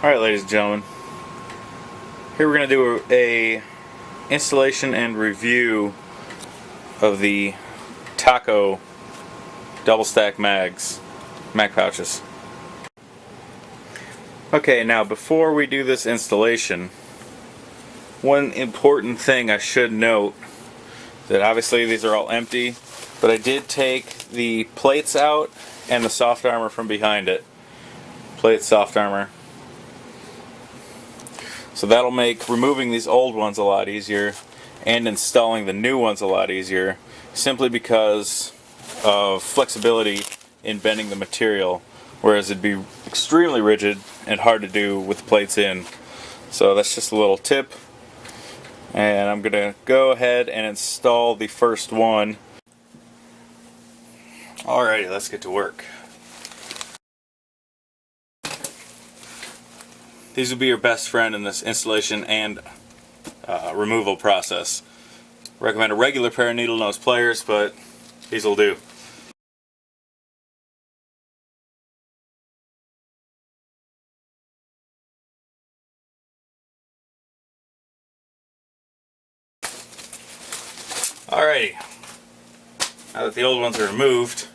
Alright, ladies and gentlemen, here we're going to do a installation and review of the Taco double stack mag pouches. Okay, now before we do this installation, one important thing I should note, that obviously these are all empty, but I did take the plates out and the soft armor from behind it. Plate, soft armor. So that'll make removing these old ones a lot easier and installing the new ones a lot easier, simply because of flexibility in bending the material, whereas it'd be extremely rigid and hard to do with the plates in. So that's just a little tip, and I'm gonna go ahead and install the first one. Alrighty, let's get to work. These will be your best friend in this installation and removal process. Recommend a regular pair of needle nose pliers, but these will do. Alrighty, now that the old ones are removed,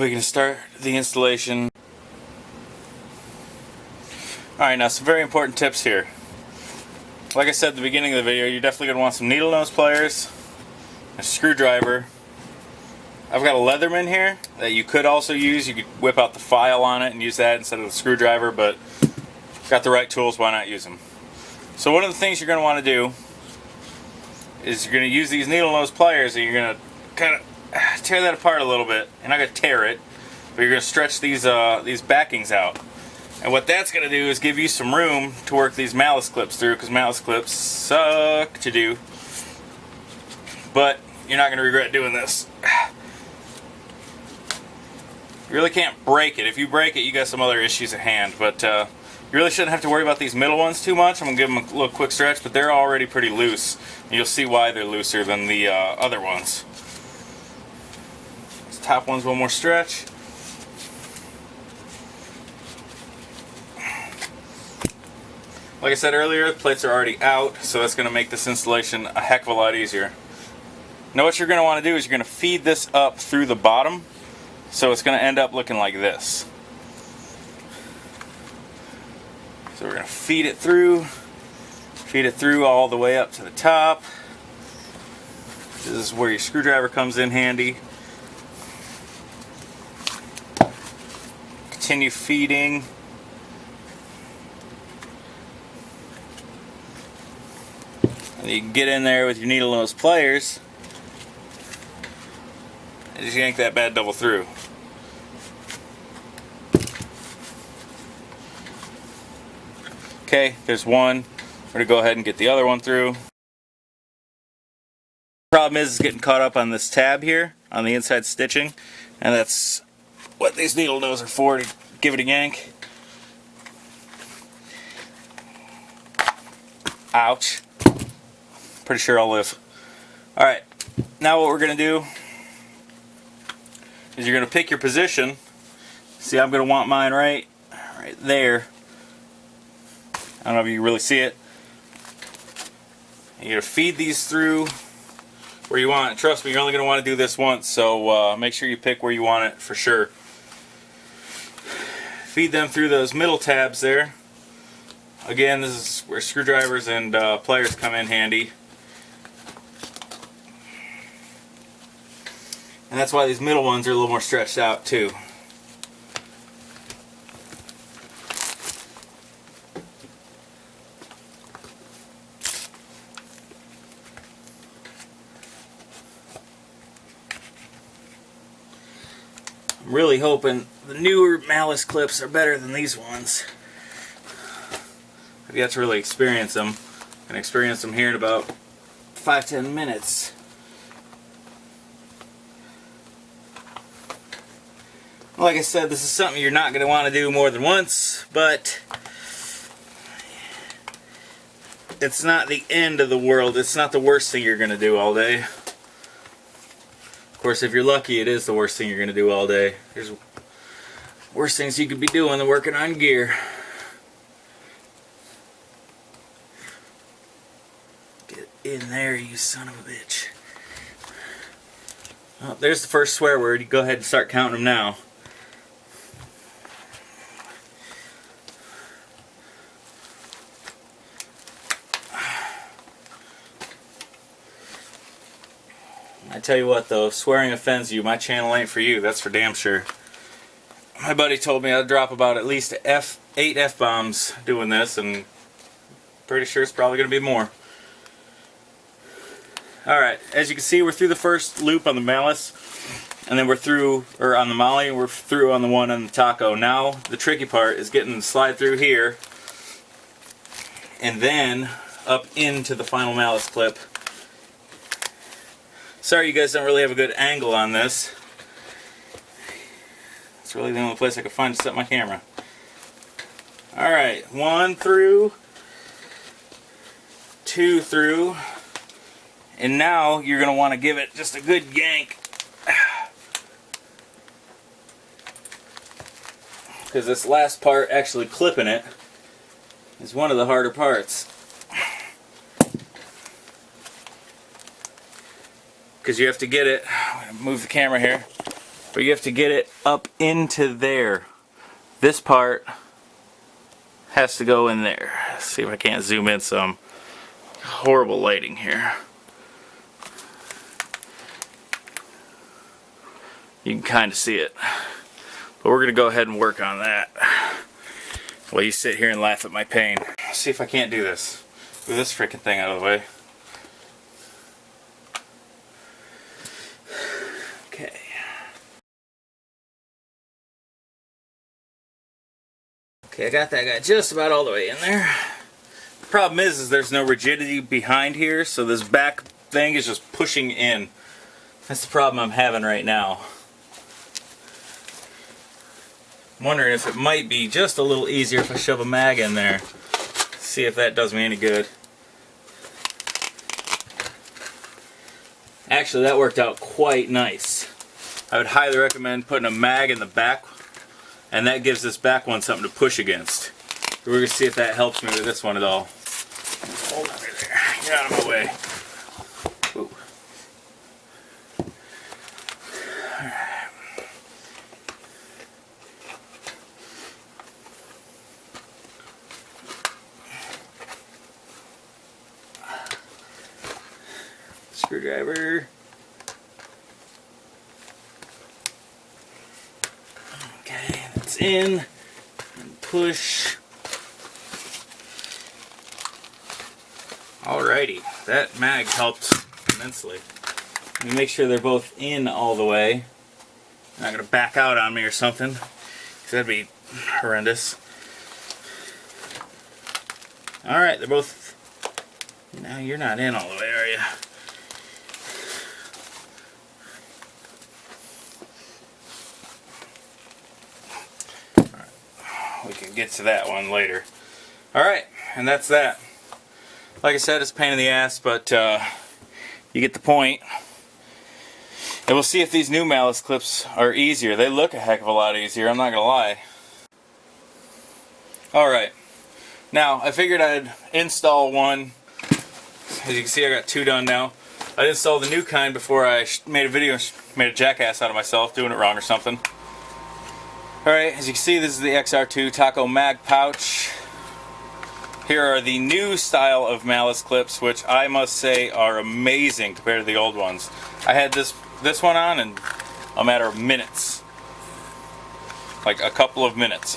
we can start the installation. Alright, now some very important tips here. Like I said at the beginning of the video, you're definitely going to want some needle nose pliers, a screwdriver. I've got a Leatherman here that you could also use. You could whip out the file on it and use that instead of the screwdriver, but got the right tools, why not use them? So one of the things you're going to want to do is you're going to use these needle nose pliers and you're going to kind of tear that apart a little bit. You're not going to tear it, but you're going to stretch these backings out. And what that's going to do is give you some room to work these Malice clips through, because Malice clips suck to do. But you're not going to regret doing this. You really can't break it. If you break it, you got some other issues at hand. But you really shouldn't have to worry about these middle ones too much. I'm going to give them a little quick stretch, but they're already pretty loose. And you'll see why they're looser than the other ones. This top one's one more stretch. Like I said earlier, the plates are already out, so that's going to make this installation a heck of a lot easier. Now what you're going to want to do is you're going to feed this up through the bottom, so it's going to end up looking like this. So we're going to feed it through all the way up to the top. This is where your screwdriver comes in handy. Continue feeding. You can get in there with your needle nose pliers and just yank that bad double through. Okay, there's one. We're going to go ahead and get the other one through. The problem is getting caught up on this tab here on the inside stitching, and that's what these needle nose are for, to give it a yank. Ouch. Pretty sure I'll live. Alright, now what we're going to do is you're going to pick your position. See, I'm going to want mine right there. I don't know if you can really see it. You're going to feed these through where you want it. Trust me, you're only going to want to do this once, so make sure you pick where you want it for sure. Feed them through those middle tabs there. Again, this is where screwdrivers and pliers come in handy. And that's why these middle ones are a little more stretched out too. I'm really hoping the newer Malice clips are better than these ones. I've yet to really experience them. I'm going to experience them here in about 5-10 minutes. Like I said, this is something you're not going to want to do more than once, but it's not the end of the world. It's not the worst thing you're going to do all day. Of course, if you're lucky, it is the worst thing you're going to do all day. There's Worst things you could be doing than working on gear. Get in there, you son of a bitch. Oh, there's the first swear word. You go ahead and start counting them now. I tell you what though, if swearing offends you, my channel ain't for you, that's for damn sure. My buddy told me I'd drop about at least 8 F-bombs doing this, and pretty sure it's probably going to be more. Alright, as you can see, we're through the first loop on the Malice, and then we're through, or on the Molly, and we're through on the one on the Taco. Now, the tricky part is getting the slide through here, and then up into the final Malice clip. Sorry you guys don't really have a good angle on this. It's really the only place I could find to set my camera. Alright, 1 through, 2 through, and now you're going to want to give it just a good yank. Because this last part, actually clipping it, is one of the harder parts. Because you have to get it, I'm going to move the camera here, but you have to get it up into there. This part has to go in there. Let's see if I can't zoom in some. Horrible lighting here. You can kind of see it. But we're going to go ahead and work on that while you sit here and laugh at my pain. Let's see if I can't do this. Move this freaking thing out of the way. Okay. Okay, I got that guy just about all the way in there. The problem is there's no rigidity behind here, so this back thing is just pushing in. That's the problem I'm having right now. I'm wondering if it might be just a little easier if I shove a mag in there. See if that does me any good. Actually, that worked out quite nice. I would highly recommend putting a mag in the back, and that gives this back one something to push against. We're going to see if that helps me with this one at all. Hold on right there. Get out of my way. Ooh. All right. Screwdriver. Okay, that's in. And push. Alrighty, that mag helped immensely. Let me make sure they're both in all the way. They're not going to back out on me or something, because that'd be horrendous. Alright, they're both... No, you're not in all the way, are you? We can get to that one later. Alright, and that's that. Like I said, it's a pain in the ass, but you get the point. And we'll see if these new Malice clips are easier. They look a heck of a lot easier, I'm not going to lie. Alright, now I figured I'd install one. As you can see, I got 2 done now. I'd install the new kind before I made a video, made a jackass out of myself, doing it wrong or something. Alright, as you can see, this is the XR2 Taco mag pouch. Here are the new style of Malice clips, which I must say are amazing compared to the old ones. I had this one on in a matter of minutes. Like a couple of minutes.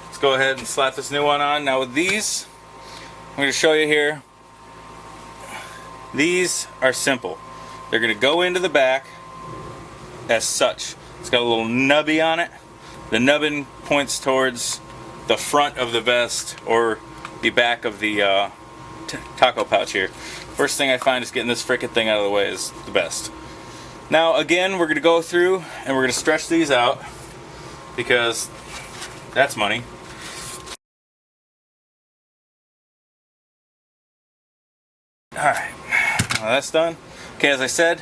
Let's go ahead and slap this new one on. Now with these, I'm going to show you here. These are simple. They're going to go into the back as such. It's got a little nubby on it. The nubbin points towards the front of the vest or the back of the taco pouch here. First thing I find is getting this frickin' thing out of the way is the best. Now again, we're going to go through and we're going to stretch these out because that's money. Alright, well, that's done. Okay, as I said,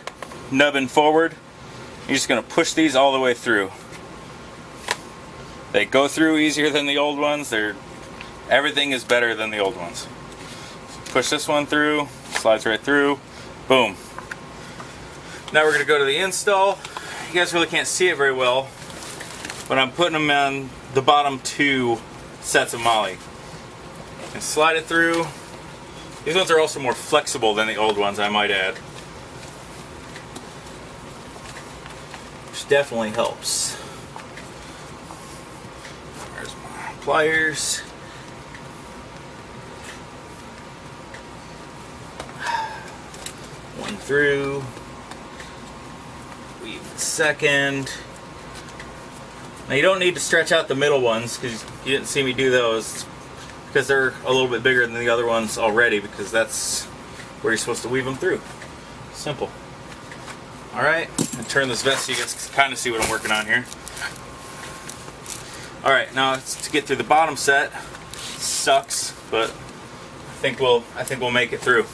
nubbin forward. You're just going to push these all the way through. They go through easier than the old ones. Everything is better than the old ones. Push this one through, slides right through, boom. Now we're going to go to the install. You guys really can't see it very well, but I'm putting them on the bottom 2 sets of Mali. And slide it through. These ones are also more flexible than the old ones, I might add. Which definitely helps. There's my pliers. One through. Weave the second. Now you don't need to stretch out the middle ones because you didn't see me do those, because they're a little bit bigger than the other ones already, because that's where you're supposed to weave them through. Simple. Alright, and turn this vest so you guys can kind of see what I'm working on here. Alright, now to get through the bottom set. Sucks, but I think we'll make it through.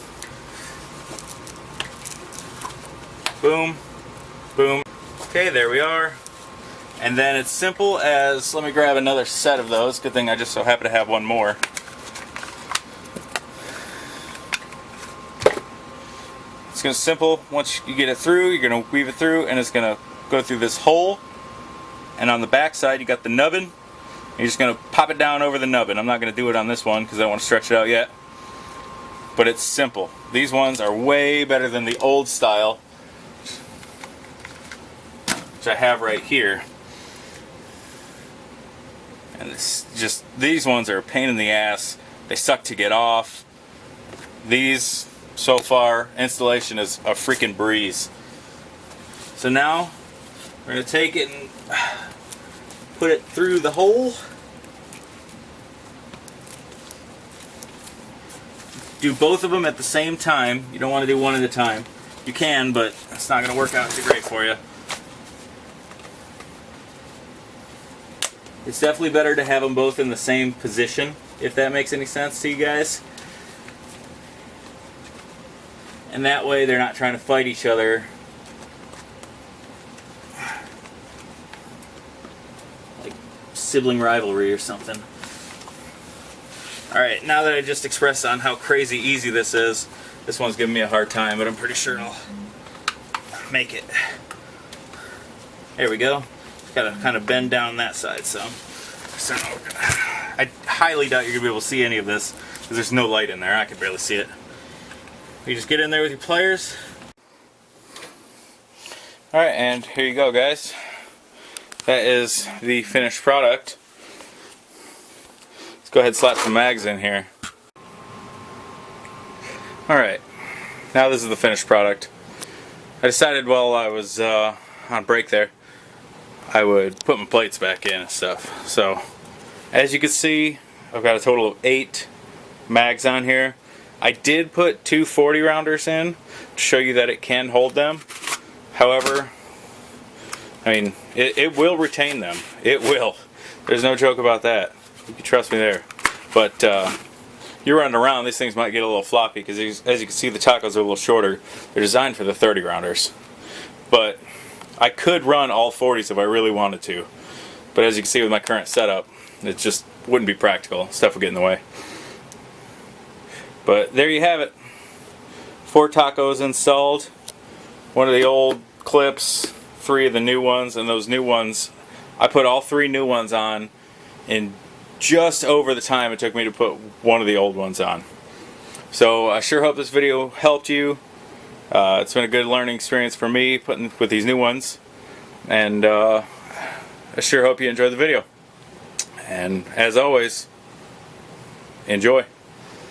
Boom, boom. Okay, there we are. And then it's simple as, let me grab another set of those. Good thing I just so happen to have one more. It's going to simple, once you get it through, you're going to weave it through, and it's going to go through this hole. And on the back side, you got the nubbin. You're just going to pop it down over the nubbin. I'm not going to do it on this one because I don't want to stretch it out yet. But it's simple. These ones are way better than the old style, which I have right here. And it's just, these ones are a pain in the ass. They suck to get off. These, so far, installation is a freaking breeze. So now, we're going to take it and put it through the hole. Do both of them at the same time. You don't want to do one at a time. You can, but it's not going to work out too great for you. It's definitely better to have them both in the same position, if that makes any sense to you guys. And that way they're not trying to fight each other. Like sibling rivalry or something. Alright, now that I just expressed on how crazy easy this is, this one's giving me a hard time, but I'm pretty sure I'll make it. There we go. Gotta kind of bend down that side some. So I highly doubt you're gonna be able to see any of this because there's no light in there. I can barely see it. You just get in there with your pliers. Alright, and here you go, guys. That is the finished product. Let's go ahead and slap some mags in here. Alright, now this is the finished product. I decided while I was on break there, I would put my plates back in and stuff. So, as you can see, I've got a total of 8 mags on here. I did put 2 40 rounders in to show you that it can hold them. However, I mean, it will retain them. It will. There's no joke about that. You can trust me there. But you're running around, these things might get a little floppy because as you can see, the tacos are a little shorter. They're designed for the 30 rounders. But I could run all 40s if I really wanted to, but as you can see with my current setup, it just wouldn't be practical. Stuff would get in the way. But there you have it. 4 tacos installed. One of the old clips, 3 of the new ones, and those new ones, I put all 3 new ones on in just over the time it took me to put one of the old ones on. So I sure hope this video helped you. It's been a good learning experience for me putting with these new ones, and I sure hope you enjoyed the video. And as always, enjoy.